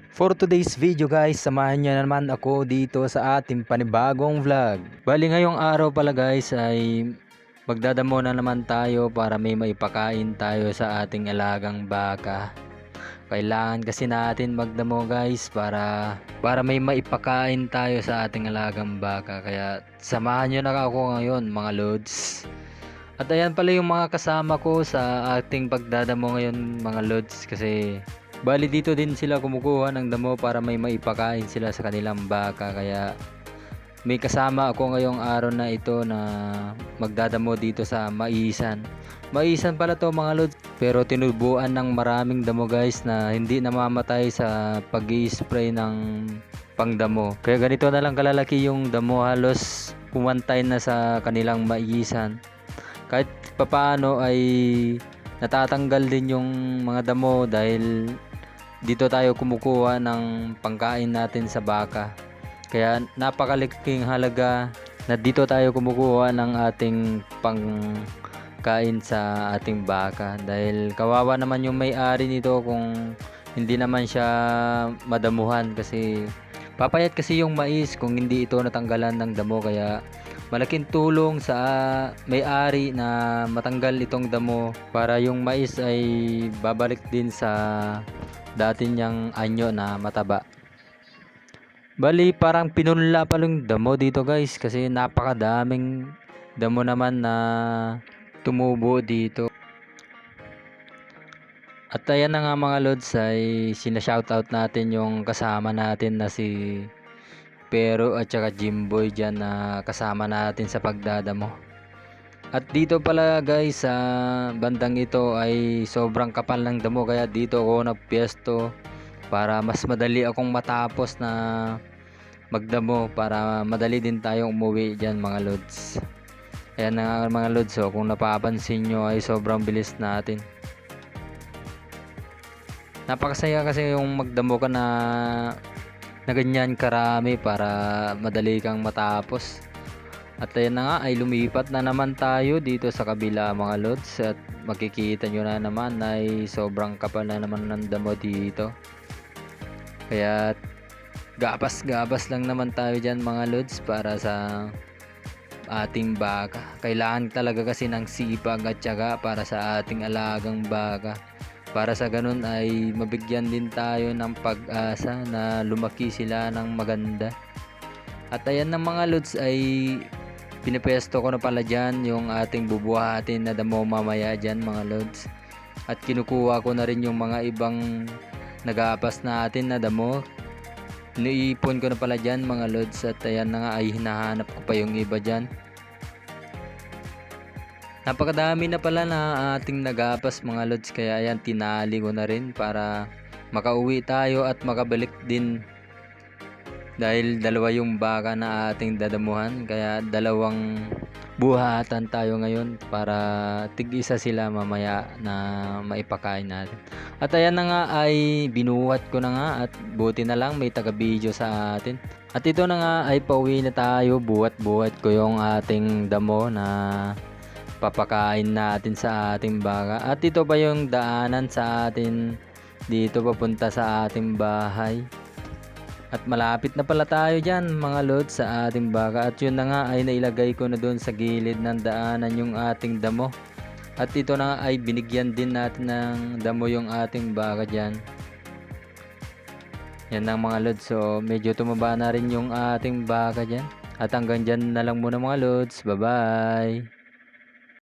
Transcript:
For today's video guys, samahan niyo naman ako dito sa ating panibagong vlog. Bali ngayong araw pala guys ay magdadamo na naman tayo para may maipakain tayo sa ating alagang baka. Kailangan kasi natin magdamo guys para may maipakain tayo sa ating alagang baka. Kaya samahan niyo na ako ngayon mga lods. At ayan pala yung mga kasama ko sa ating pagdadamo ngayon mga lods, kasi bali dito din sila kumukuha ng damo para may maipakain sila sa kanilang baka. Kaya may kasama ako ngayong araw na ito na magdadamo dito sa Maisan. Maisan pala to mga lods, pero tinubuan ng maraming damo guys na hindi namamatay sa pag-i-spray ng pangdamo. Kaya ganito na lang kalalaki yung damo, halos pumantay na sa kanilang Maisan. Kahit papaano ay natatanggal din yung mga damo dahil dito tayo kumukuha ng pangkain natin sa baka. Kaya napakalaking halaga na dito tayo kumukuha ng ating pangkain sa ating baka, dahil kawawa naman yung may-ari nito kung hindi naman siya madamuhan, kasi papayat kasi yung mais kung hindi ito natanggalan ng damo. Kaya malaking tulong sa may-ari na matanggal itong damo para yung mais ay babalik din sa dati niyang anyo na mataba. Bali parang pinunla pa yung damo dito guys, kasi napakadaming damo naman na tumubo dito. At ayan na nga mga lods, ay sinashoutout natin yung kasama natin na si Pero at saka Jimboy dyan na kasama natin sa pagdadamo. At dito pala guys sa bandang ito ay sobrang kapal ng damo, kaya dito ako nagpwesto para mas madali akong matapos na magdamo, para madali din tayong umuwi dyan mga lods. Ayan na nga mga lods, so kung napapansin nyo ay sobrang bilis natin. Napakasaya kasi yung magdamo ka na ganyan karami para madali kang matapos. At ayan na nga, ay lumipat na naman tayo dito sa kabila mga lods, at makikita nyo na naman ay sobrang kapal na naman ng damo dito. Kaya gabas lang naman tayo dyan mga lods para sa ating baka. Kailangan talaga kasi ng sipag at syaga para sa ating alagang baka, para sa ganun ay mabigyan din tayo ng pag-asa na lumaki sila ng maganda. At ayan ng mga lods, ay pinipesto ko na pala dyan yung ating bubuhatin na damo mamaya dyan mga lods. At kinukuha ko na rin yung mga ibang nagapas natin na damo. Iniipon ko na pala dyan mga lods, at ayan na nga, ay hinahanap ko pa yung iba dyan. Napakadami na pala na ating nagapas mga lods, kaya ayan, tinali ko na rin para makauwi tayo at makabalik din, dahil dalawa yung baka na ating dadamuhan. Kaya dalawang buhatan tayo ngayon para tig-isa sila mamaya na maipakain natin. At ayan na nga, ay binuhat ko na nga, at buti na lang may taga-video sa atin. At ito na nga, ay pauwi na tayo. Buhat ko yung ating damo na papakain natin sa ating baka. At ito pa yung daanan sa atin dito papunta sa ating bahay. At malapit na pala tayo dyan mga lods sa ating baka. At yun na nga, ay nailagay ko na doon sa gilid ng daanan yung ating damo. At ito na nga, ay binigyan din natin ng damo yung ating baka dyan. Yan na mga lods, so medyo tumaba na rin yung ating baka dyan. At hanggang dyan na lang muna mga lods. Bye bye.